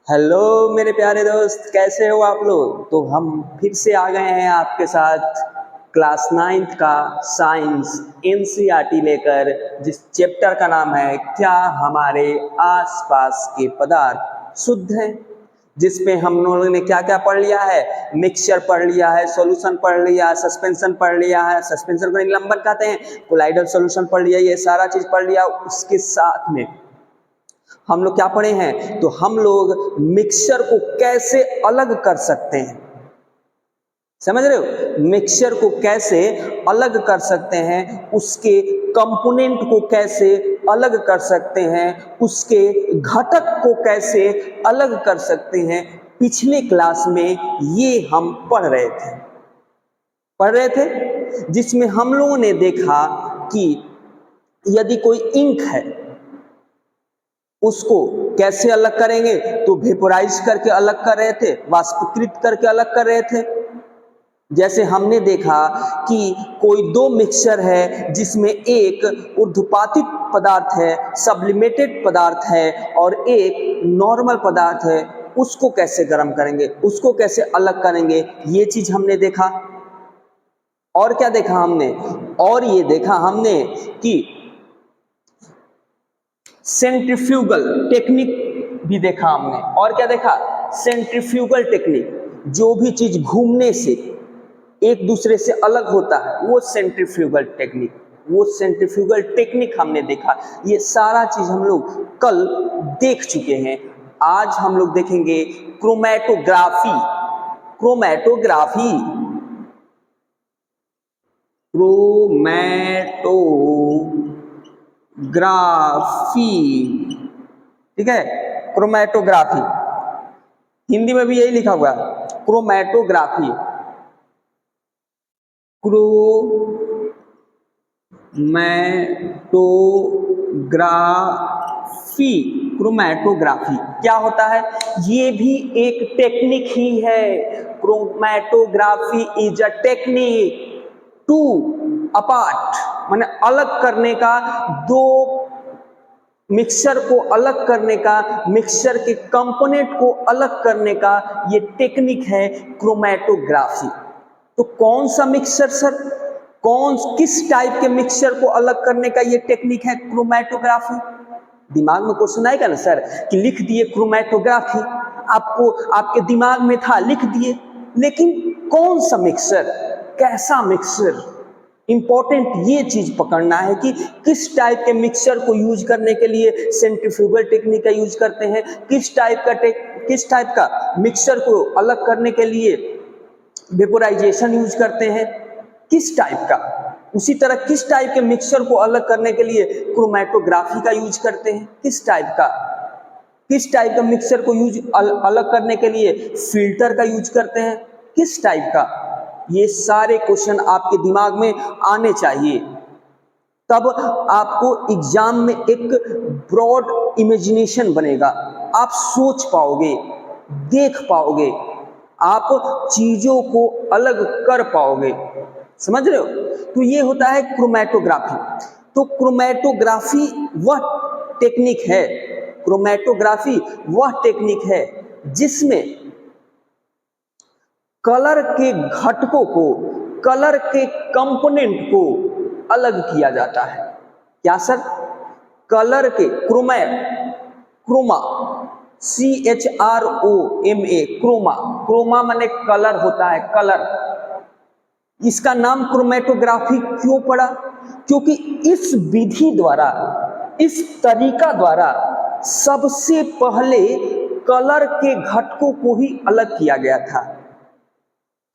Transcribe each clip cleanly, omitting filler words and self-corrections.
Hello मेरे प्यारे दोस्त, कैसे हो आप लोग। तो हम फिर से आ गए हैं आपके साथ क्लास 9th का साइंस एनसीईआरटी लेकर, जिस चैप्टर का नाम है क्या हमारे आसपास के पदार्थ शुद्ध हैं, जिसमें हम लोगों ने क्या क्या पढ़ लिया है। मिक्सचर पढ़ लिया है, सॉल्यूशन पढ़ लिया है, सस्पेंशन पढ़ लिया है, सस्पेंशन को निलंबन कहते हैं, कोलाइडल सॉल्यूशन पढ़ लिया, ये सारा चीज पढ़ लिया। उसके साथ में हम लोग क्या पढ़े हैं, तो हम लोग मिक्सचर को कैसे अलग कर सकते हैं। समझ रहे हो, मिक्सचर को कैसे अलग कर सकते हैं, उसके कंपोनेंट को कैसे अलग कर सकते हैं, उसके घटक को कैसे अलग कर सकते हैं। पिछले क्लास में ये हम पढ़ रहे थे जिसमें हम लोगों ने देखा कि यदि कोई इंक है उसको कैसे अलग करेंगे, तो वेपोराइज करके अलग कर रहे थे, वाष्पीकृत करके अलग कर रहे थे। जैसे हमने देखा कि कोई दो मिक्सचर है जिसमें एक ऊर्ध्वपातित पदार्थ है, सब्लिमेटेड पदार्थ है, और एक नॉर्मल पदार्थ है, उसको कैसे गर्म करेंगे, उसको कैसे अलग करेंगे, ये चीज हमने देखा। और क्या देखा हमने, और ये देखा हमने कि सेंट्रीफ्यूगल टेक्निक भी देखा हमने। और क्या देखा, सेंट्रीफ्यूगल टेक्निक, जो भी चीज घूमने से एक दूसरे से अलग होता है वो सेंट्रीफ्यूगल टेक्निक हमने देखा। ये सारा चीज हम लोग कल देख चुके हैं। आज हम लोग देखेंगे क्रोमैटोग्राफी। क्रोमैटोग्राफी ठीक है, क्रोमैटोग्राफी हिंदी में भी यही लिखा हुआ है, क्रोमैटोग्राफी। क्रोमैटोग्राफी क्या होता है, ये भी एक टेक्निक ही है। Chromatography is a technique to apart, माने अलग करने का, दो मिक्सचर को अलग करने का, मिक्सचर के कंपोनेंट को अलग करने का ये टेक्निक है क्रोमैटोग्राफी। तो कौन सा मिक्सचर सर, किस टाइप के मिक्सचर को अलग करने का ये टेक्निक है क्रोमैटोग्राफी। दिमाग में क्वेश्चन आएगा ना सर कि लिख दिए क्रोमैटोग्राफी, आपको आपके दिमाग में था, लिख दिए, लेकिन कौन सा मिक्सचर, कैसा मिक्सचर, इंपॉर्टेंट ये चीज पकड़ना है कि किस टाइप के मिक्सचर को यूज करने के लिए सेंट्रीफ्यूगल टेक्निक का यूज करते हैं, किस टाइप का मिक्सचर को अलग करने के लिए वेपोराइजेशन यूज करते हैं, किस टाइप का। उसी तरह किस टाइप के मिक्सचर को अलग करने के लिए क्रोमैटोग्राफी का यूज करते हैं, किस टाइप का मिक्सचर को अलग करने के लिए फिल्टर का यूज करते हैं, किस टाइप का। ये सारे क्वेश्चन आपके दिमाग में आने चाहिए, तब आपको एग्जाम में एक ब्रॉड इमेजिनेशन बनेगा, आप सोच पाओगे, देख पाओगे, आप चीजों को अलग कर पाओगे। समझ रहे हो, तो ये होता है क्रोमैटोग्राफी। तो क्रोमैटोग्राफी वह टेक्निक है जिसमें कलर के घटकों को, कलर के कंपोनेंट को अलग किया जाता है। क्या सर, कलर के क्रोमा क्रोमा माने कलर होता है, कलर। इसका नाम क्रोमैटोग्राफी क्यों पड़ा, क्योंकि इस विधि द्वारा, इस तरीका द्वारा सबसे पहले कलर के घटकों को ही अलग किया गया था,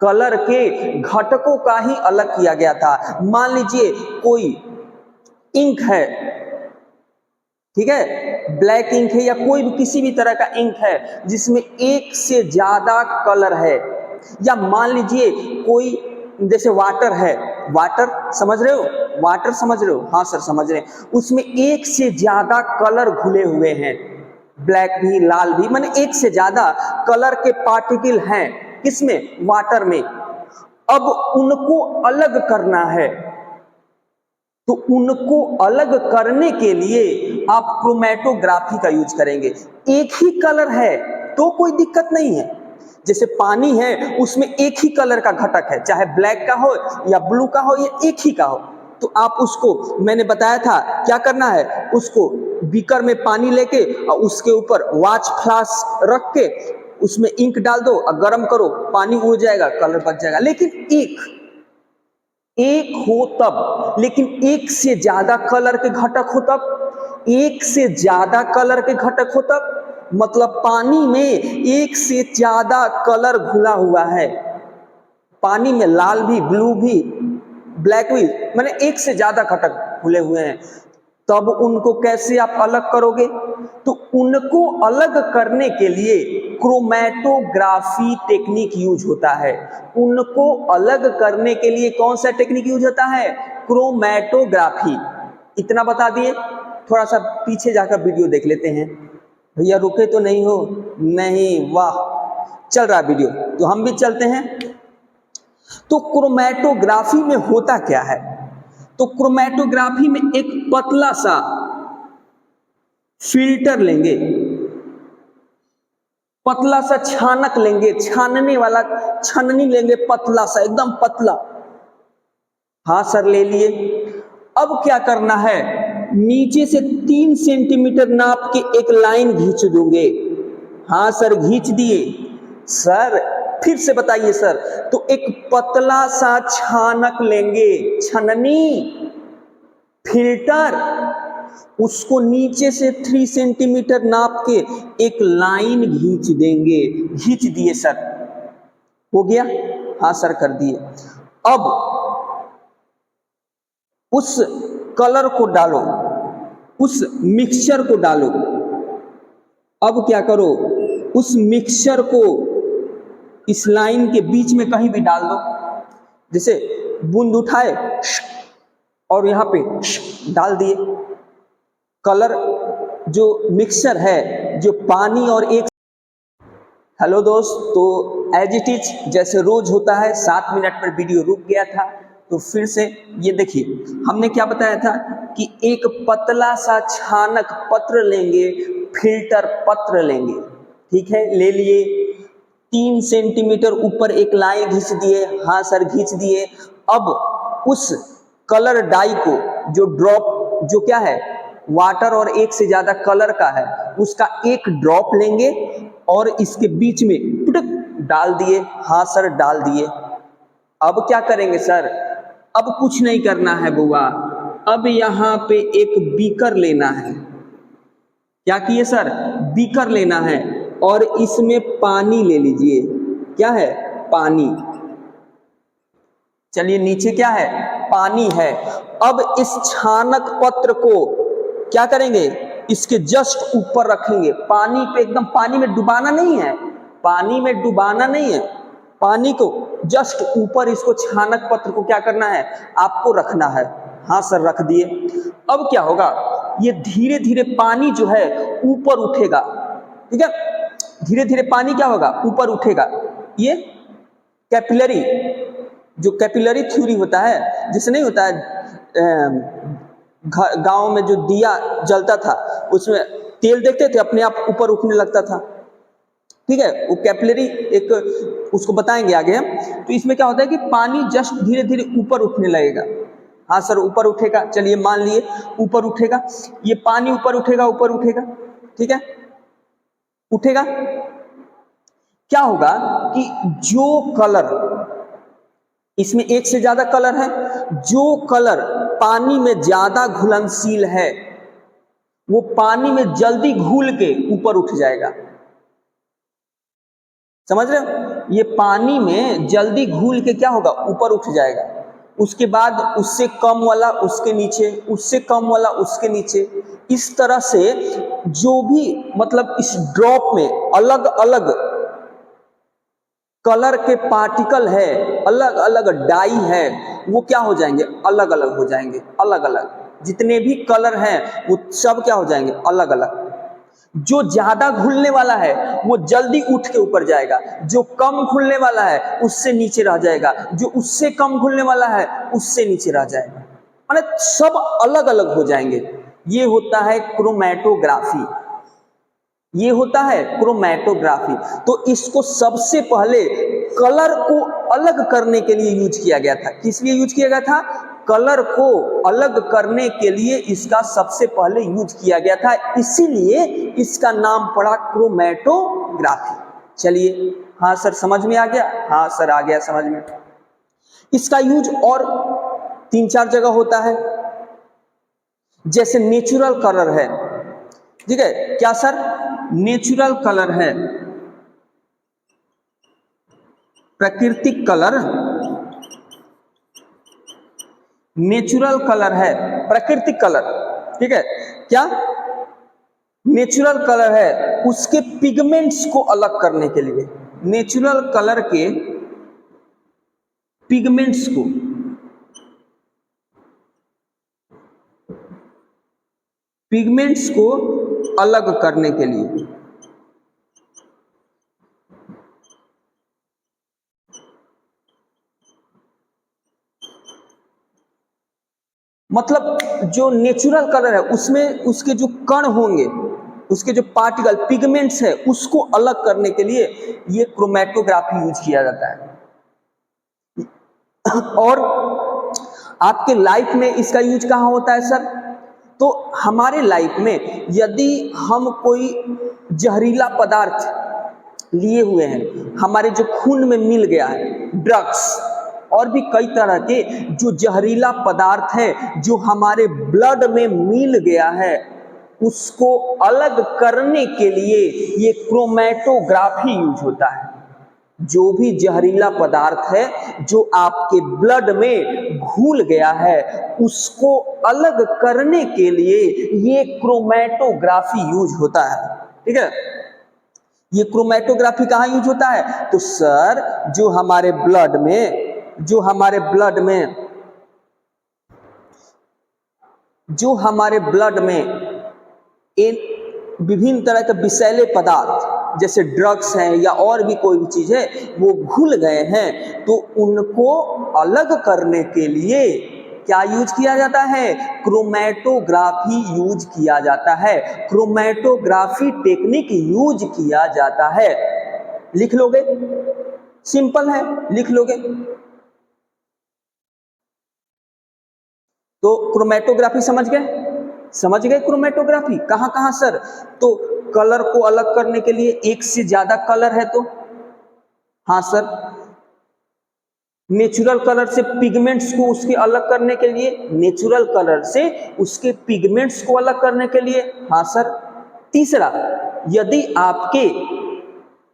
कलर के घटकों का ही अलग किया गया था। मान लीजिए कोई इंक है, ठीक है, ब्लैक इंक है या कोई भी किसी भी तरह का इंक है जिसमें एक से ज्यादा कलर है, या मान लीजिए कोई जैसे वाटर है, वाटर समझ रहे हो, हाँ सर समझ रहे हैं, उसमें एक से ज्यादा कलर घुले हुए हैं, ब्लैक भी लाल भी, माने एक से ज्यादा कलर के पार्टिकल हैं, किसमें, वाटर में। अब उनको अलग करना है, तो उनको अलग करने के लिए आप क्रोमैटोग्राफी का यूज करेंगे। एक ही कलर है तो कोई दिक्कत नहीं है। जैसे पानी है, उसमें एक ही कलर का घटक है, चाहे ब्लैक का हो या ब्लू का हो या एक ही का हो, तो आप उसको, मैंने बताया था क्या करना है, उसको बीकर में पानी लेके और उसके ऊपर वॉच फ्लास्क रख के उसमें इंक डाल दो और गर्म करो, पानी उड़ जाएगा, कलर बच जाएगा। लेकिन एक हो तब, लेकिन एक से ज्यादा कलर के घटक हो तब, एक से ज्यादा कलर के घटक हो तब, मतलब पानी में एक से ज्यादा कलर घुला हुआ है, पानी में लाल भी, ब्लू भी, ब्लैक भी, माने एक से ज्यादा घटक घुले हुए हैं, तब उनको कैसे आप अलग करोगे? तो उनको अलग करने के लिए क्रोमैटोग्राफी टेक्निक यूज होता है। उनको अलग करने के लिए कौन सा टेक्निक यूज होता है? क्रोमैटोग्राफी। इतना बता दिए। थोड़ा सा पीछे जाकर वीडियो देख लेते हैं। भैया रुके तो नहीं हो? नहीं, वाह, चल रहा वीडियो, तो हम भी चलते हैं। तो क्रोमैटोग्राफी में होता क्या है? तो क्रोमैटोग्राफी में एक पतला सा फिल्टर लेंगे, पतला सा छानक लेंगे, छानने वाला छननी लेंगे, पतला सा, एकदम पतला। हाँ सर, ले लिए। अब क्या करना है, नीचे से 3 सेंटीमीटर नाप के एक लाइन खींच दूंगे। हाँ सर, खींच दिए। सर फिर से बताइए सर। तो एक पतला सा छानक लेंगे, छननी, फिल्टर, उसको नीचे से 3 सेंटीमीटर नाप के एक लाइन खींच देंगे। खींच दिए सर, हो गया? हाँ सर, कर दिए। अब उस कलर को डालो, उस मिक्सचर को डालो। अब क्या करो, उस मिक्सचर को इस लाइन के बीच में कहीं भी डाल दो। जैसे बूंद उठाए और यहां पे डाल दिए। कलर जो मिक्सचर है, जो पानी और एक, हेलो दोस्त, तो एज इट इज जैसे रोज होता है, 7 मिनट पर वीडियो रुक गया था, तो फिर से ये देखिए, हमने क्या बताया था कि एक पतला सा छानक पत्र लेंगे, फिल्टर पत्र लेंगे, ठीक है, ले लिए। 3 सेंटीमीटर ऊपर एक लाइन खींच दिए। हाँ सर, खींच दिए। अब उस कलर डाई को, जो ड्रॉप, जो क्या है, वाटर और एक से ज्यादा कलर का है, उसका एक ड्रॉप लेंगे और इसके बीच में टुटक डाल दिए। हाँ सर, डाल दिए। अब क्या करेंगे सर? अब कुछ नहीं करना है बुआ, अब यहां पे एक बीकर लेना है। क्या किए सर? बीकर लेना है और इसमें पानी ले लीजिए। क्या है? पानी। चलिए, नीचे क्या है? पानी है। अब इस छानक पत्र को क्या करेंगे? इसके जस्ट ऊपर रखेंगे, पानी पे, एकदम पानी में डुबाना नहीं है, पानी में डुबाना नहीं है, पानी को जस्ट ऊपर, इसको छानक पत्र को क्या करना है? आपको रखना है। हाँ सर, रख दिए। अब क्या होगा, ये धीरे धीरे पानी जो है ऊपर उठेगा, ठीक है, धीरे धीरे पानी क्या होगा? ऊपर उठेगा। ये कैपिलरी, जो कैपिलरी थ्योरी होता है, जिससे नहीं होता है, गांव में जो दिया जलता था, उसमें तेल देखते थे अपने आप ऊपर उठने लगता था, ठीक है, वो कैपिलरी एक, उसको बताएंगे आगे हम। तो इसमें क्या होता है कि पानी जस्ट धीरे धीरे ऊपर उठने लगेगा। हाँ सर, ऊपर उठेगा। चलिए, मान लिए ऊपर उठेगा, ये पानी ऊपर उठेगा, ऊपर उठेगा, ठीक है, उठेगा। क्या होगा कि जो कलर, इसमें एक से ज्यादा कलर है, जो कलर पानी में ज्यादा घुलनशील है, वो पानी में जल्दी घुल के ऊपर उठ जाएगा। समझ रहे हो? ये पानी में जल्दी घुल के क्या होगा? ऊपर उठ जाएगा। उसके बाद उससे कम वाला उसके नीचे, उससे कम वाला उसके नीचे, इस तरह से जो भी, मतलब इस ड्रॉप में अलग अलग कलर के पार्टिकल है, अलग अलग डाई है, वो क्या हो जाएंगे? अलग अलग हो जाएंगे। अलग अलग जितने भी कलर हैं वो सब क्या हो जाएंगे? अलग अलग। जो ज्यादा घुलने वाला है वो जल्दी उठ के ऊपर जाएगा, जो कम घुलने वाला है उससे नीचे रह जाएगा, जो उससे कम घुलने वाला है उससे नीचे रह जाएगा, माने सब अलग अलग हो जाएंगे। ये होता है क्रोमैटोग्राफी। ये होता है क्रोमैटोग्राफी। तो इसको सबसे पहले कलर को अलग करने के लिए यूज किया गया था। किस लिए यूज किया गया था? कलर को अलग करने के लिए इसका सबसे पहले यूज किया गया था, इसीलिए इसका नाम पड़ा क्रोमैटोग्राफी। चलिए, हाँ सर समझ में आ गया? हाँ सर आ गया समझ में। इसका यूज और 3-4 जगह होता है, जैसे नेचुरल कलर है, ठीक है क्या सर? नेचुरल कलर है, प्राकृतिक कलर, नेचुरल कलर है, प्राकृतिक कलर, ठीक है क्या? नेचुरल कलर है, उसके पिगमेंट्स को अलग करने के लिए, नेचुरल कलर के पिगमेंट्स को अलग करने के लिए। मतलब जो नेचुरल कलर है उसमें उसके जो कण होंगे, उसके जो पार्टिकल पिगमेंट्स है, उसको अलग करने के लिए ये क्रोमैटोग्राफी यूज किया जाता है। और आपके लाइफ में इसका यूज कहाँ होता है सर? तो हमारे लाइफ में यदि हम कोई जहरीला पदार्थ लिए हुए हैं, हमारे जो खून में मिल गया है, ड्रग्स और भी कई तरह के जो जहरीला पदार्थ है जो हमारे ब्लड में मिल गया है, उसको अलग करने के लिए ये क्रोमैटोग्राफी यूज होता है। जो भी जहरीला पदार्थ है जो आपके ब्लड में घुल गया है, उसको अलग करने के लिए ये क्रोमैटोग्राफी यूज होता है, ठीक है। ये क्रोमैटोग्राफी कहाँ यूज होता है? तो सर जो हमारे ब्लड में विभिन्न तरह के विषैले पदार्थ जैसे ड्रग्स हैं या और भी कोई भी चीज है वो घुल गए हैं, तो उनको अलग करने के लिए क्या यूज किया जाता है? क्रोमैटोग्राफी यूज किया जाता है, क्रोमैटोग्राफी टेक्निक यूज किया जाता है। लिख लोगे? सिंपल है, लिख लोगे। तो क्रोमैटोग्राफी समझ गए क्रोमैटोग्राफी कहाँ कहाँ सर? तो कलर को अलग करने के लिए एक से ज्यादा कलर है तो हाँ सर, नेचुरल कलर से पिगमेंट्स को उसके अलग करने के लिए, नेचुरल कलर से उसके पिगमेंट्स को अलग करने के लिए, हाँ सर। तीसरा, यदि आपके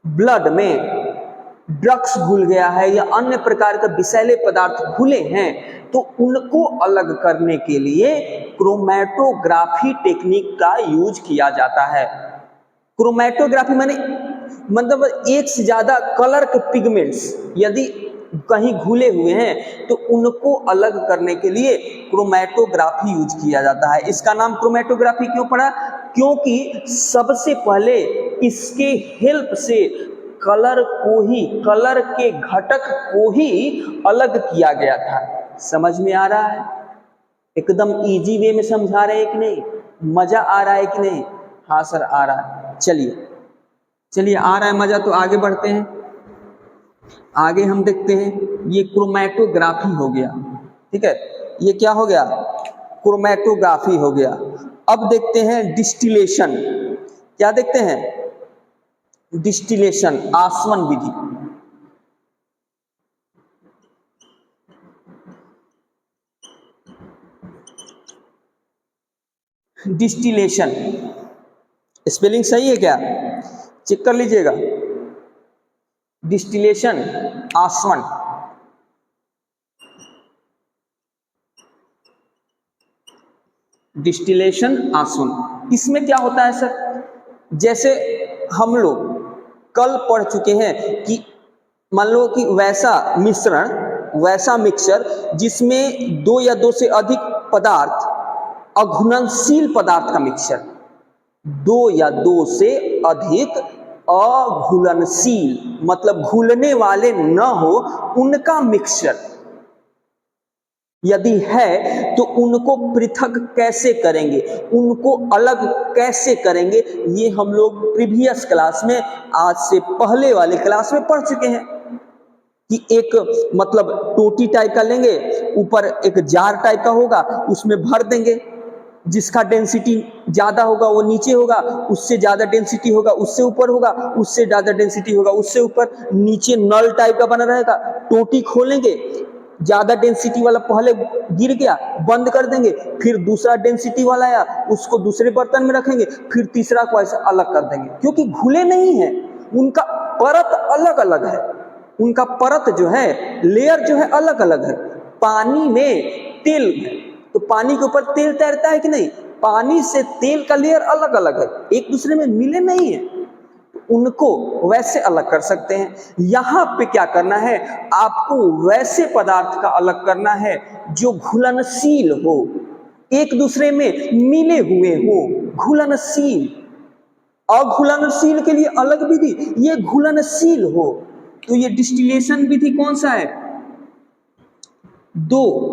ब्लड में ड्रग्स घुल गया है या अन्य प्रकार के विषैले पदार्थ घुले हैं, तो उनको अलग करने के लिए क्रोमैटोग्राफी टेक्निक का यूज किया जाता है। क्रोमैटोग्राफी मतलब एक से ज्यादा कलर के पिगमेंट्स यदि कहीं घुले हुए हैं तो उनको अलग करने के लिए क्रोमैटोग्राफी यूज किया जाता है। इसका नाम क्रोमैटोग्राफी क्यों पड़ा? क्योंकि सबसे पहले इसके हेल्प से कलर के घटक को ही अलग किया गया था। समझ में आ रहा है? एकदम इजी वे में समझा रहे हैं कि नहीं? मजा आ रहा है कि नहीं? हाँ सर आ रहा है। चलिए आ रहा है मजा, तो आगे बढ़ते हैं। आगे हम देखते हैं, ये क्रोमैटोग्राफी हो गया, ठीक है। ये क्या हो गया? क्रोमैटोग्राफी हो गया। अब देखते हैं डिस्टिलेशन। क्या देखते हैं? डिस्टिलेशन, आसवन विधि। डिस्टिलेशन स्पेलिंग सही है क्या? चेक कर लीजिएगा। डिस्टिलेशन, आसवन। डिस्टिलेशन, आसवन, इसमें क्या होता है सर? जैसे हम लोग कल पढ़ चुके हैं कि मान लो कि वैसा मिक्सचर जिसमें 2 या 2 से अधिक पदार्थ, अघुलनशील पदार्थ का मिक्सचर, 2 या 2 से अधिक अघुलनशील मतलब घुलने वाले न हो उनका मिक्सचर, यदि है तो उनको पृथक कैसे करेंगे, उनको अलग कैसे करेंगे, ये हम लोग प्रीवियस क्लास में, आज से पहले वाले क्लास में पढ़ चुके हैं कि एक मतलब टोटी टाइप का लेंगे, ऊपर एक जार टाइप का होगा, उसमें भर देंगे, जिसका डेंसिटी ज्यादा होगा वो नीचे होगा, उससे ज्यादा डेंसिटी होगा उससे ऊपर होगा, उससे ज्यादा डेंसिटी होगा उससे ऊपर, नीचे नल टाइप का बना रहेगा। टोटी खोलेंगे, ज्यादा डेंसिटी वाला पहले गिर गया, बंद कर देंगे, फिर दूसरा डेंसिटी वाला आया, उसको दूसरे बर्तन में रखेंगे, फिर तीसरा को ऐसे अलग कर देंगे, क्योंकि घुले नहीं है, उनका परत अलग अलग है, उनका परत जो है, लेयर जो है अलग अलग है। पानी में तेल है तो पानी के ऊपर तेल तैरता है कि नहीं, पानी से तेल का लेयर अलग अलग है, एक दूसरे में मिले नहीं है, उनको वैसे अलग कर सकते हैं। यहां पे क्या करना है, आपको वैसे पदार्थ का अलग करना है जो घुलनशील हो, एक दूसरे में मिले हुए हो, घुलनशील। अघुलनशील के लिए अलग विधि, ये घुलनशील हो, तो ये डिस्टिलेशन विधि कौन सा है, दो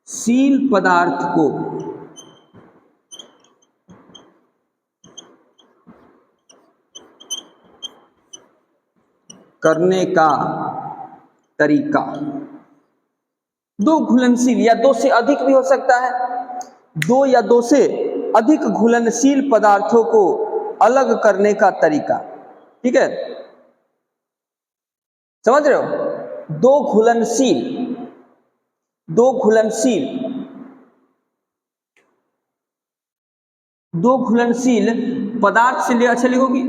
शील पदार्थ को करने का तरीका। दो घुलनशील या दो से अधिक भी हो सकता है, दो या दो से अधिक घुलनशील पदार्थों को अलग करने का तरीका, ठीक है, समझ रहे हो। दो घुलनशील दो घुलनशील पदार्थ से ले, अच्छा लिखोगी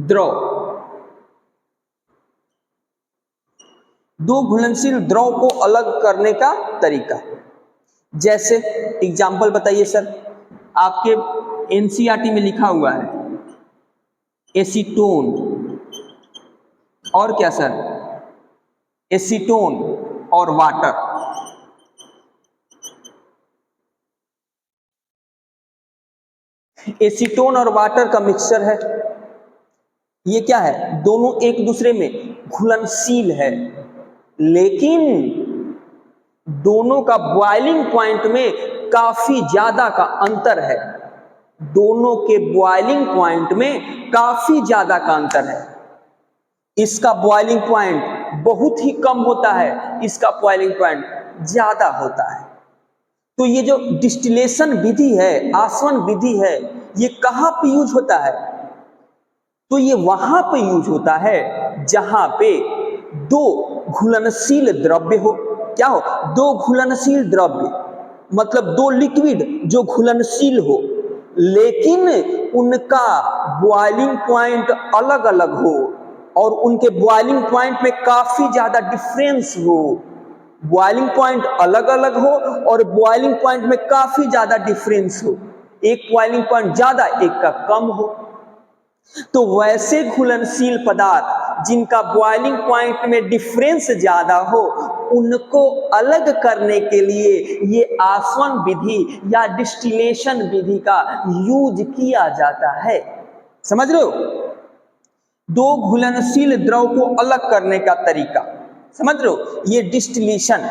द्रव, दो घुलनशील द्रव को अलग करने का तरीका। जैसे एग्जाम्पल बताइए सर, आपके एनसीईआरटी में लिखा हुआ है एसीटोन, और क्या सर, एसीटोन और वाटर। एसीटोन और वाटर का मिक्सचर है, ये क्या है, दोनों एक दूसरे में घुलनशील है, लेकिन दोनों का बॉइलिंग पॉइंट में काफी ज्यादा का अंतर है, दोनों के बॉइलिंग पॉइंट में काफी ज्यादा का अंतर है। इसका बॉइलिंग पॉइंट बहुत ही कम होता है, इसका बॉइलिंग पॉइंट ज्यादा होता है। तो ये जो डिस्टिलेशन विधि है, आसवन विधि है, ये कहां पे यूज होता है, तो ये वहां पे यूज होता है जहां पे दो घुलनशील द्रव्य हो। क्या हो, दो घुलनशील द्रव्य, मतलब दो लिक्विड जो घुलनशील हो, लेकिन उनका बॉइलिंग पॉइंट अलग अलग हो, और उनके बॉइलिंग पॉइंट में काफी ज्यादा डिफरेंस हो, बॉइलिंग पॉइंट अलग अलग हो और बॉइलिंग पॉइंट में काफी ज्यादा डिफरेंस हो, एक बॉइलिंग पॉइंट ज्यादा एक का कम हो। तो वैसे घुलनशील पदार्थ जिनका बॉइलिंग पॉइंट में डिफरेंस ज्यादा हो, उनको अलग करने के लिए ये आसवन विधि या डिस्टिलेशन विधि का यूज किया जाता है। समझ रहे हो, दो घुलनशील द्रव को अलग करने का तरीका, समझ रहे हो, ये डिस्टिलेशन।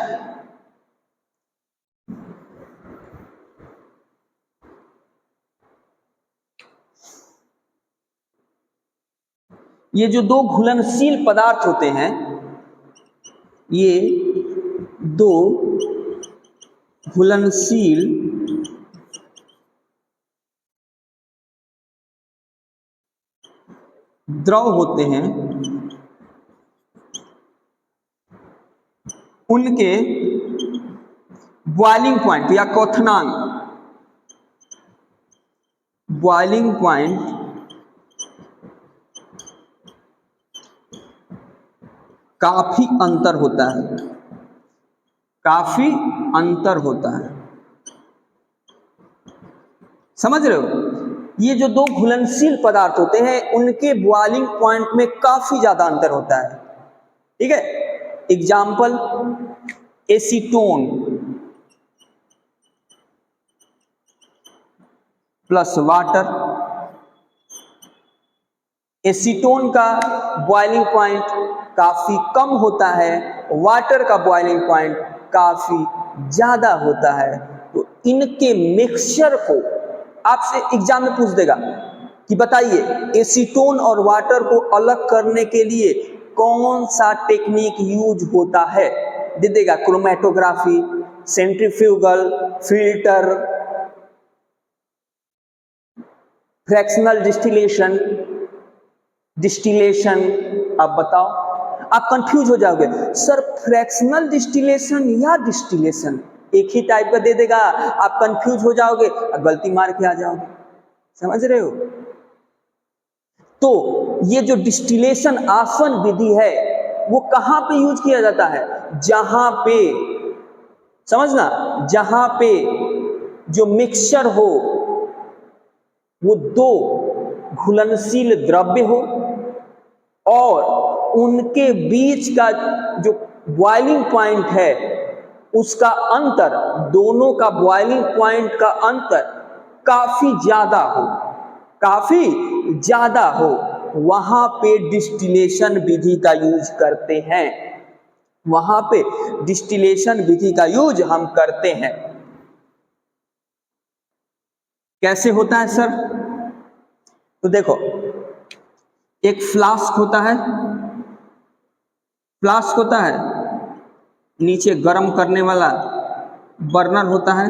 ये जो दो घुलनशील पदार्थ होते हैं, ये दो घुलनशील द्रव होते हैं, उनके बॉइलिंग पॉइंट या क्वथनांक, बॉइलिंग पॉइंट काफी अंतर होता है, काफी अंतर होता है। समझ रहे हो, ये जो दो घुलनशील पदार्थ होते हैं, उनके बॉइलिंग पॉइंट में काफी ज्यादा अंतर होता है, ठीक है। Example, acetone, plus water. Acetone का बॉइलिंग पॉइंट काफी कम होता है, वाटर का बॉइलिंग पॉइंट काफी ज्यादा होता है। तो इनके मिक्सचर को आपसे एग्जाम में पूछ देगा कि बताइए एसीटोन और वाटर को अलग करने के लिए कौन सा टेक्निक यूज होता है, दे देगा chromatography, centrifugal, filter, fractional distillation, distillation. अब बताओ, आप कंफ्यूज हो जाओगे, सर फ्रैक्शनल डिस्टिलेशन या डिस्टिलेशन, एक ही टाइप का दे देगा, आप कंफ्यूज हो जाओगे और गलती मार के आ जाओगे। समझ रहे हो? तो ये जो डिस्टिलेशन आसवन विधि है वो कहां पे यूज किया जाता है? जहां पे, समझना, जहां पे जो मिक्सचर हो वो दो घुलनशील द्रव्य हो और उनके बीच का जो बॉइलिंग पॉइंट है उसका अंतर, दोनों का बॉइलिंग पॉइंट का अंतर काफी ज्यादा हो, काफी ज्यादा हो, वहां पे डिस्टिलेशन विधि का यूज करते हैं, वहां पे डिस्टिलेशन विधि का यूज हम करते हैं। कैसे होता है सर? तो देखो, एक फ्लास्क होता है, फ्लास्क होता है, नीचे गर्म करने वाला बर्नर होता है,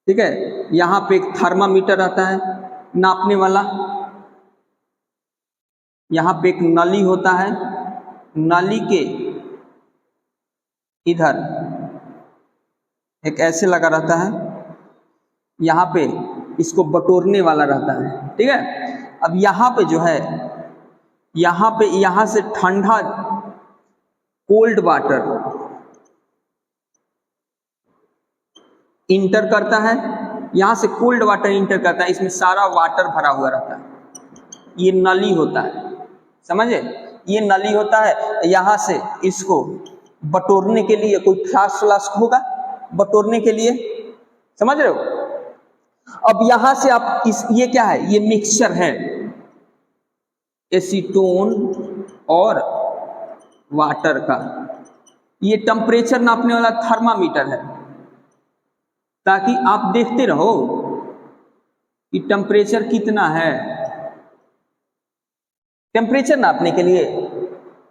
ठीक है, यहां पे एक थर्मामीटर आता है नापने वाला, यहां पे एक नली होता है, नली के इधर एक ऐसे लगा रहता है, यहाँ पे इसको बटोरने वाला रहता है, ठीक है। अब यहाँ पे जो है, यहाँ पे यहाँ से ठंडा कोल्ड वाटर इंटर करता है, यहाँ से कोल्ड वाटर इंटर करता है, इसमें सारा वाटर भरा हुआ रहता है, ये नली होता है, समझे, ये नली होता है। यहाँ से इसको बटोरने के लिए कोई फ्लास्क फ्लास्क होगा बटोरने के लिए, समझ रहे हो। अब यहां से आप ये क्या है, ये मिक्सचर है एसीटोन और वाटर का, ये टेम्परेचर नापने वाला थर्मामीटर है, ताकि आप देखते रहो कि टेम्परेचर कितना है, टेम्परेचर नापने के लिए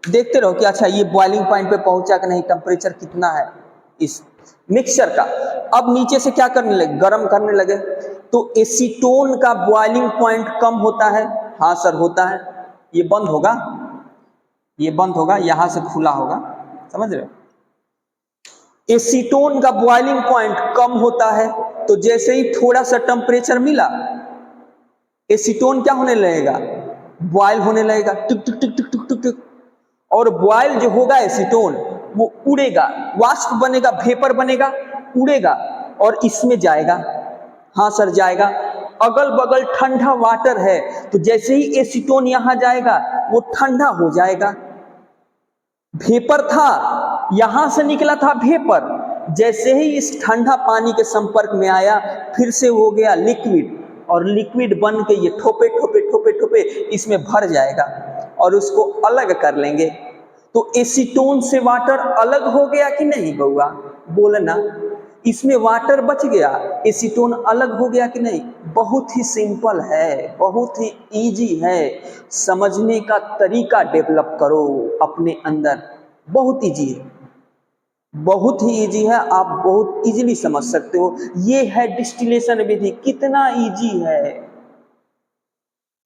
देखते रहो कि अच्छा ये बॉइलिंग पॉइंट पे पहुंचा कि नहीं, टेम्परेचर कितना है इस मिक्सचर का। अब नीचे से क्या करने लगे, गर्म करने लगे, तो एसीटोन का बॉइलिंग पॉइंट कम होता है, हाँ सर होता है, ये बंद होगा, ये बंद होगा, यहां से खुला होगा, समझ रहे हो। एसीटोन का बॉइलिंग पॉइंट कम होता है, तो जैसे ही थोड़ा सा टेम्परेचर मिला, एसीटोन क्या होने लगेगा, बॉयल होने लगेगा, टिक टिक टिक टिक टिक टिक टिक, और बॉयल जो होगा एसीटोन वो उड़ेगा, वाष्प बनेगा, वेपर बनेगा, उड़ेगा और इसमें जाएगा, हाँ सर जाएगा। अगल बगल ठंडा वाटर है, तो जैसे ही एसीटोन यहां जाएगा वो ठंडा हो जाएगा। वेपर था, यहां से निकला था वेपर, जैसे ही इस ठंडा पानी के संपर्क में आया फिर से हो गया लिक्विड, और लिक्विड बन के ये ठोपे ठोपे ठोपे ठोपे इसमें भर जाएगा और उसको अलग कर लेंगे। तो एसीटोन से वाटर अलग हो गया कि नहीं बउआ, बोलना, इसमें वाटर बच गया, एसीटोन अलग हो गया कि नहीं। बहुत ही सिंपल है, बहुत ही इजी है, समझने का तरीका डेवलप करो अपने अंदर, बहुत इजी है, बहुत ही इजी है, आप बहुत इजीली समझ सकते हो। ये है डिस्टिलेशन विधि, कितना इजी है,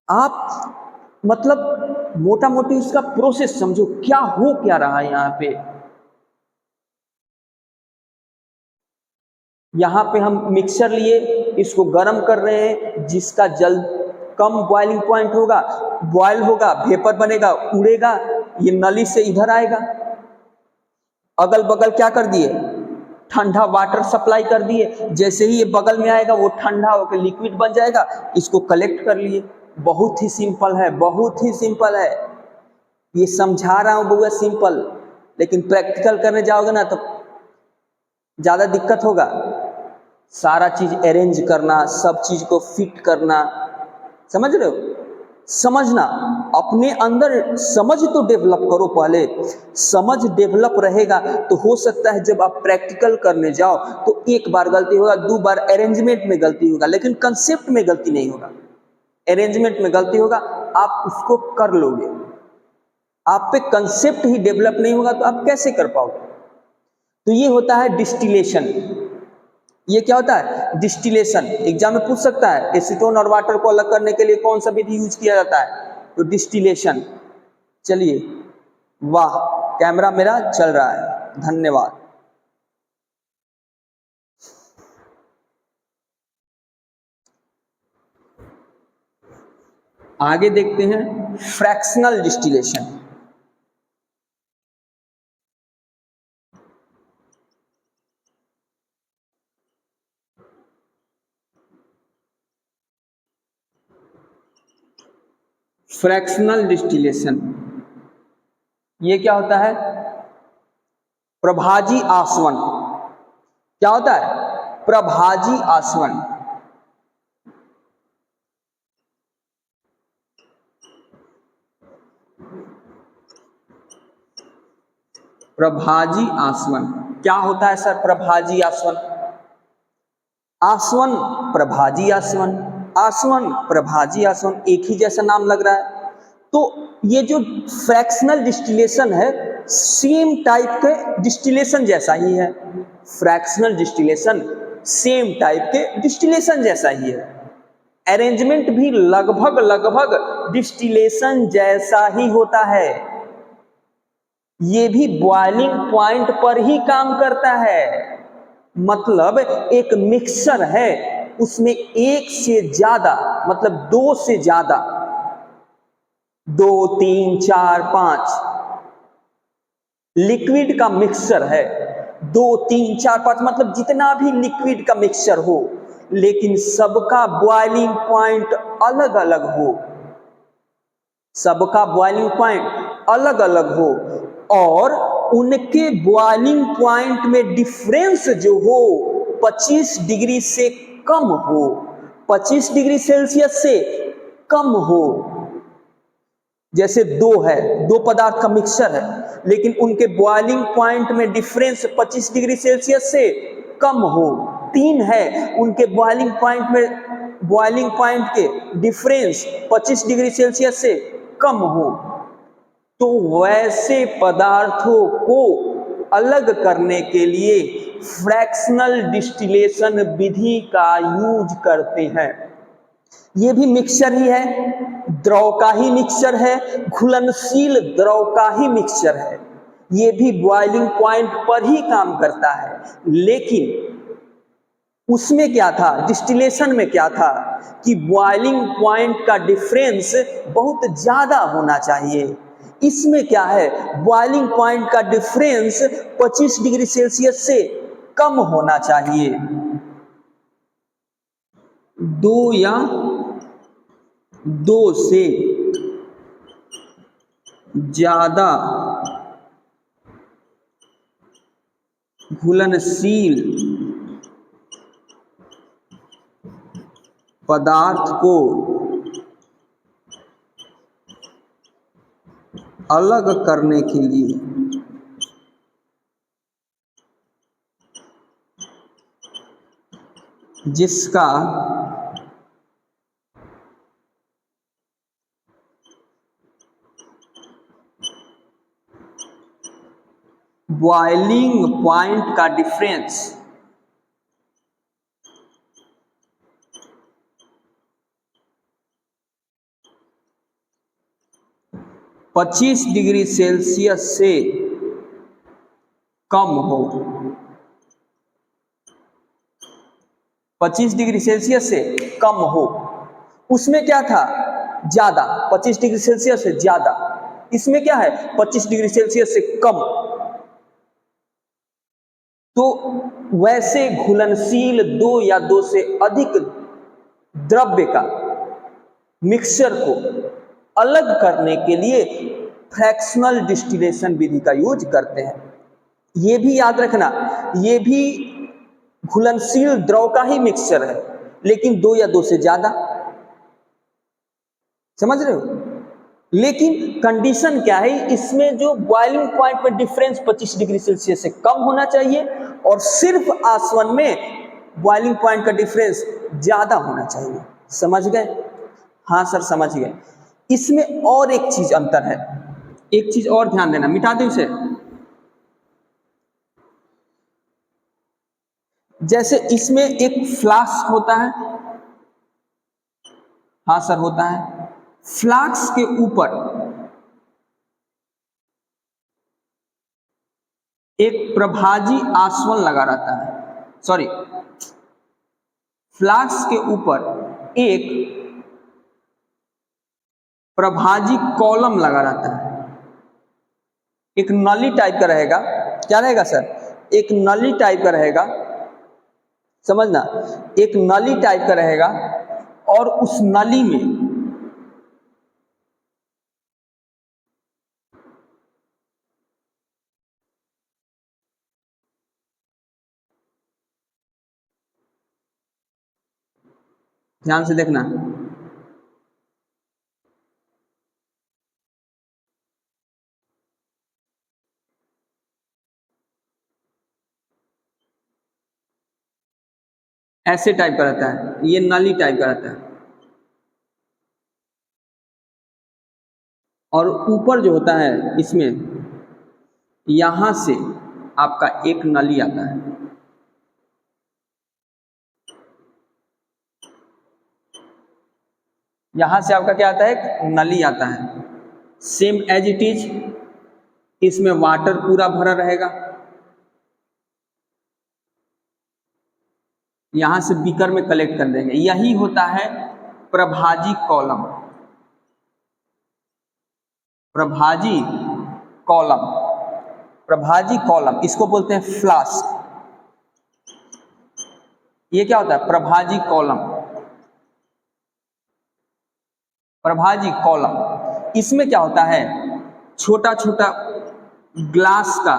आप मतलब मोटा मोटी उसका प्रोसेस समझो, क्या हो क्या रहा है यहाँ पे। यहाँ पे हम मिक्सचर लिए, इसको गर्म कर रहे हैं, जिसका जल कम बॉइलिंग पॉइंट होगा, बॉयल होगा, वेपर बनेगा, उड़ेगा, ये नली से इधर आएगा, अगल बगल क्या कर दिए, ठंडा वाटर सप्लाई कर दिए, जैसे ही ये बगल में आएगा वो ठंडा होकर लिक्विड बन जाएगा, इसको कलेक्ट कर लिए। बहुत ही सिंपल है, बहुत ही सिंपल है, ये समझा रहा हूं बुआ सिंपल, लेकिन प्रैक्टिकल करने जाओगे ना तो ज्यादा दिक्कत होगा, सारा चीज अरेंज करना, सब चीज को फिट करना, समझ रहे हो? समझना, अपने अंदर समझ तो डेवलप करो पहले। समझ डेवलप रहेगा तो हो सकता है जब आप प्रैक्टिकल करने जाओ तो एक बार गलती होगा, दो बार अरेंजमेंट में गलती होगा, लेकिन कंसेप्ट में गलती नहीं होगा। अरेंजमेंट में गलती होगा, आप उसको कर लोगे। आप पे कंसेप्ट ही डेवलप नहीं होगा तो आप कैसे कर पाओगे? तो ये होता है डिस्टिलेशन। ये क्या होता है? डिस्टिलेशन। एग्जाम में पूछ सकता है एसीटोन और वाटर को अलग करने के लिए कौन सा विधि यूज किया जाता है? तो डिस्टिलेशन। चलिए, वाह, कैमरा मेरा चल रहा है, धन्यवाद। आगे देखते हैं फ्रैक्शनल डिस्टिलेशन। फ्रैक्शनल डिस्टिलेशन ये क्या होता है? प्रभाजी आसवन। क्या होता है? प्रभाजी आसवन। प्रभाजी आसवन क्या होता है सर? प्रभाजी आसवन, आसवन प्रभाजी आसवन, आसवन प्रभाजी आसवन, एक ही जैसा नाम लग रहा है। तो ये जो फ्रैक्शनल डिस्टिलेशन है सेम टाइप के डिस्टिलेशन जैसा ही है। फ्रैक्शनल डिस्टिलेशन सेम टाइप के डिस्टिलेशन जैसा ही है। अरेंजमेंट भी लगभग लगभग डिस्टिलेशन जैसा ही होता है। ये भी बॉइलिंग पॉइंट पर ही काम करता है। मतलब एक मिक्सर है, उसमें एक से ज्यादा, मतलब दो से ज्यादा, 2, 3, 4, 5 लिक्विड का मिक्सचर है। 2, 3, 4, 5 मतलब जितना भी लिक्विड का मिक्सचर हो, लेकिन सबका बॉइलिंग पॉइंट अलग अलग हो, सबका बॉइलिंग पॉइंट अलग अलग हो, और उनके बॉइलिंग पॉइंट में डिफरेंस जो हो 25 डिग्री से कम हो, 25 डिग्री सेल्सियस से कम हो। जैसे दो है, दो पदार्थ का मिक्सचर है, लेकिन उनके बॉइलिंग पॉइंट में डिफरेंस 25 डिग्री सेल्सियस से कम हो। 3 है, उनके बॉइलिंग पॉइंट में, बॉइलिंग पॉइंट के डिफरेंस 25 डिग्री सेल्सियस से कम हो। तो वैसे पदार्थों को अलग करने के लिए फ्रैक्शनल डिस्टिलेशन विधि का यूज करते हैं। ये भी मिक्सचर ही है, द्रव का ही मिक्सचर है, घुलनशील द्रव का ही मिक्सचर है। ये भी बॉइलिंग पॉइंट पर ही काम करता है, लेकिन उसमें क्या था, डिस्टिलेशन में क्या था कि बॉइलिंग पॉइंट का डिफरेंस बहुत ज्यादा होना चाहिए। इसमें क्या है, बॉइलिंग पॉइंट का डिफरेंस 25 डिग्री सेल्सियस से कम होना चाहिए। 2 या 2 से ज्यादा घुलनशील पदार्थ को अलग करने के लिए जिसका बॉइलिंग पॉइंट का डिफरेंस 25 डिग्री सेल्सियस से कम हो। 25 डिग्री सेल्सियस से कम हो, उसमें क्या था, ज्यादा, 25 डिग्री सेल्सियस से ज्यादा। इसमें क्या है, 25 डिग्री सेल्सियस से कम। तो वैसे घुलनशील 2 या 2 से अधिक द्रव्य का मिक्सचर को अलग करने के लिए फ्रैक्शनल डिस्टिलेशन विधि का यूज करते हैं। ये भी याद रखना, ये भी घुलनशील द्रव का ही मिक्सचर है, लेकिन 2 या 2 से ज्यादा, समझ रहे हो। लेकिन कंडीशन क्या है, इसमें जो बॉइलिंग पॉइंट में डिफरेंस 25 डिग्री सेल्सियस से कम होना चाहिए, और सिर्फ आसवन में बॉइलिंग पॉइंट का डिफरेंस ज्यादा होना चाहिए। समझ गए? हाँ सर समझ गए। इसमें और एक चीज अंतर है, एक चीज और ध्यान देना, मिटा दे उसे। जैसे इसमें एक फ्लास्क होता है, हाँ सर होता है, फ्लास्क के ऊपर एक प्रभाजी आसवन लगा रहता है, सॉरी, फ्लास्क के ऊपर एक प्रभाजी कॉलम लगा रहता है, एक नली टाइप का रहेगा। क्या रहेगा सर? एक नली टाइप का रहेगा, समझना, एक नली टाइप का रहेगा, और उस नली में ध्यान से देखना, ऐसे टाइप का रहता है, ये नली टाइप का रहता है, और ऊपर जो होता है इसमें यहां से आपका एक नली आता है, यहां से आपका क्या आता है, एक नली आता है। सेम एज इट इज, इसमें वाटर पूरा भरा रहेगा, यहां से बीकर में कलेक्ट कर देंगे। यही होता है प्रभाजी कॉलम, प्रभाजी कॉलम, प्रभाजी कॉलम, इसको बोलते हैं फ्लास्क। ये क्या होता है? प्रभाजी कॉलम, प्रभाजी कॉलम। इसमें क्या होता है, छोटा छोटा ग्लास का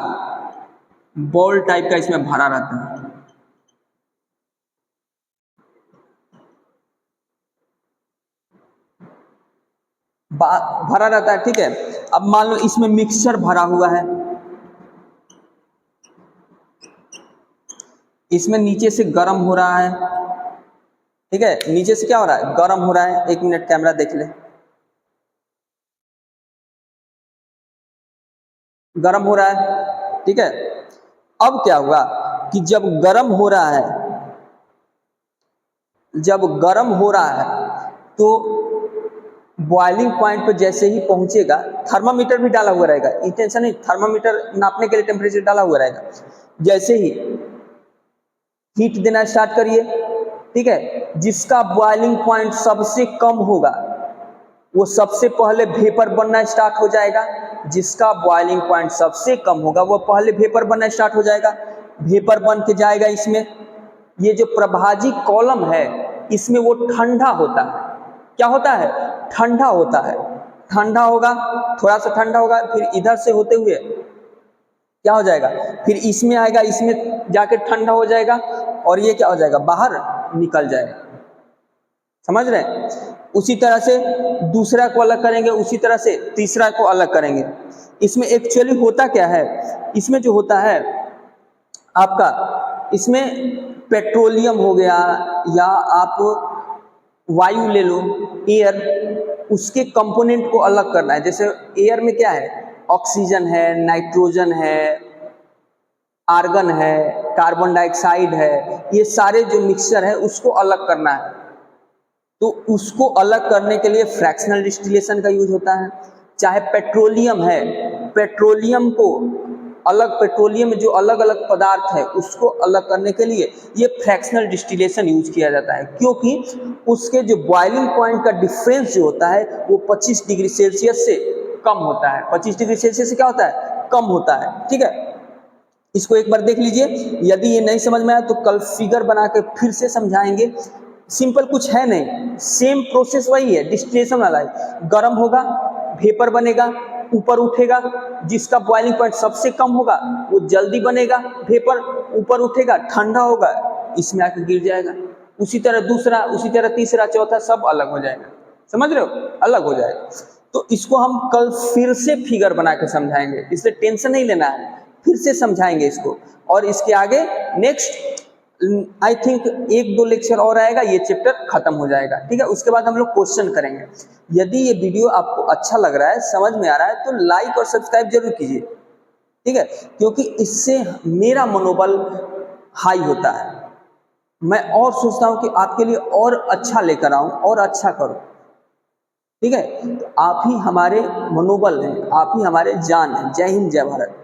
बॉल टाइप का इसमें भरा रहता है, भरा रहता है, ठीक है। अब मान लो इसमें मिक्सचर भरा हुआ है, इसमें नीचे से गर्म हो रहा है, ठीक है, नीचे से क्या हो रहा है, गर्म हो रहा है। 1 मिनट कैमरा देख ले, गर्म हो रहा है, ठीक है। अब क्या हुआ कि जब गर्म हो रहा है, जब गर्म हो रहा है तो बॉइलिंग पॉइंट पर जैसे ही पहुंचेगा, थर्मामीटर भी डाला हुआ रहेगा, ये टेंशन नहीं, थर्मामीटर नापने के लिए टेम्परेचर डाला हुआ रहेगा। जैसे ही हीट देना स्टार्ट करिए, ठीक है, जिसका बॉइलिंग पॉइंट सबसे कम होगा वो सबसे पहले वेपर बनना स्टार्ट हो जाएगा, जिसका बॉइलिंग पॉइंट सबसे कम होगा वो पहले वेपर बनना स्टार्ट हो जाएगा, वेपर बन के जाएगा इसमें। ये जो प्रभाजी कॉलम है इसमें वो ठंडा होता है, क्या होता है, ठंडा होता है, ठंडा होगा, थोड़ा सा ठंडा होगा, फिर इधर से होते हुए क्या हो जाएगा, फिर इसमें आएगा, इसमें जाके ठंडा हो जाएगा, और ये क्या हो जाएगा, बाहर निकल जाएगा। समझ रहे हैं? उसी तरह से दूसरा को अलग करेंगे, उसी तरह से तीसरा को अलग करेंगे। इसमें एक्चुअली होता क्या है, इसमें जो होता है आपका, इसमें पेट्रोलियम हो गया, या आप वायु ले लो, एयर, उसके कंपोनेंट को अलग करना है। जैसे एयर में क्या है, ऑक्सीजन है, नाइट्रोजन है, आर्गन है, कार्बन डाइऑक्साइड है, ये सारे जो मिक्सचर है उसको अलग करना है। तो उसको अलग करने के लिए फ्रैक्शनल डिस्टिलेशन का यूज होता है। चाहे पेट्रोलियम है, पेट्रोलियम को अलग, पेट्रोलियम में जो अलग अलग पदार्थ है उसको अलग करने के लिए ये फ्रैक्शनल डिस्टिलेशन यूज किया जाता है, क्योंकि उसके जो बॉइलिंग पॉइंट का डिफरेंस जो होता है वो 25 डिग्री सेल्सियस से कम होता है। 25 डिग्री सेल्सियस से क्या होता है, कम होता है, ठीक है। इसको एक बार देख लीजिए, यदि ये नहीं समझ में आया तो कल फिगर बना के फिर से समझाएंगे। सिंपल कुछ है नहीं, सेम प्रोसेस वही है, डिस्टिलेशन वाला है। गर्म होगा, वेपर बनेगा, ऊपर उठेगा, जिसका बॉइलिंग पॉइंट सबसे कम होगा वो जल्दी बनेगा, वेपर ऊपर उठेगा, ठंडा होगा, इसमें आके गिर जाएगा, उसी तरह दूसरा, उसी तरह तीसरा, चौथा, सब अलग हो जाएगा। समझ रहे हो, अलग हो जाएगा। तो इसको हम कल फिर से फिगर बना के समझाएंगे, इसलिए टेंशन नहीं लेना है, फिर से समझाएंगे इसको। और इसके आगे नेक्स्ट आई थिंक 1-2 लेक्चर और आएगा, ये चैप्टर खत्म हो जाएगा, ठीक है। उसके बाद हम लोग क्वेश्चन करेंगे। यदि ये वीडियो आपको अच्छा लग रहा है, समझ में आ रहा है, तो लाइक और सब्सक्राइब जरूर कीजिए, ठीक है, क्योंकि इससे मेरा मनोबल हाई होता है। मैं और सोचता हूं कि आपके लिए और अच्छा लेकर आऊं और अच्छा करूं, ठीक है। तो आप ही हमारे मनोबल हैं, आप ही हमारे जान हैं। जय हिंद, जय भारत।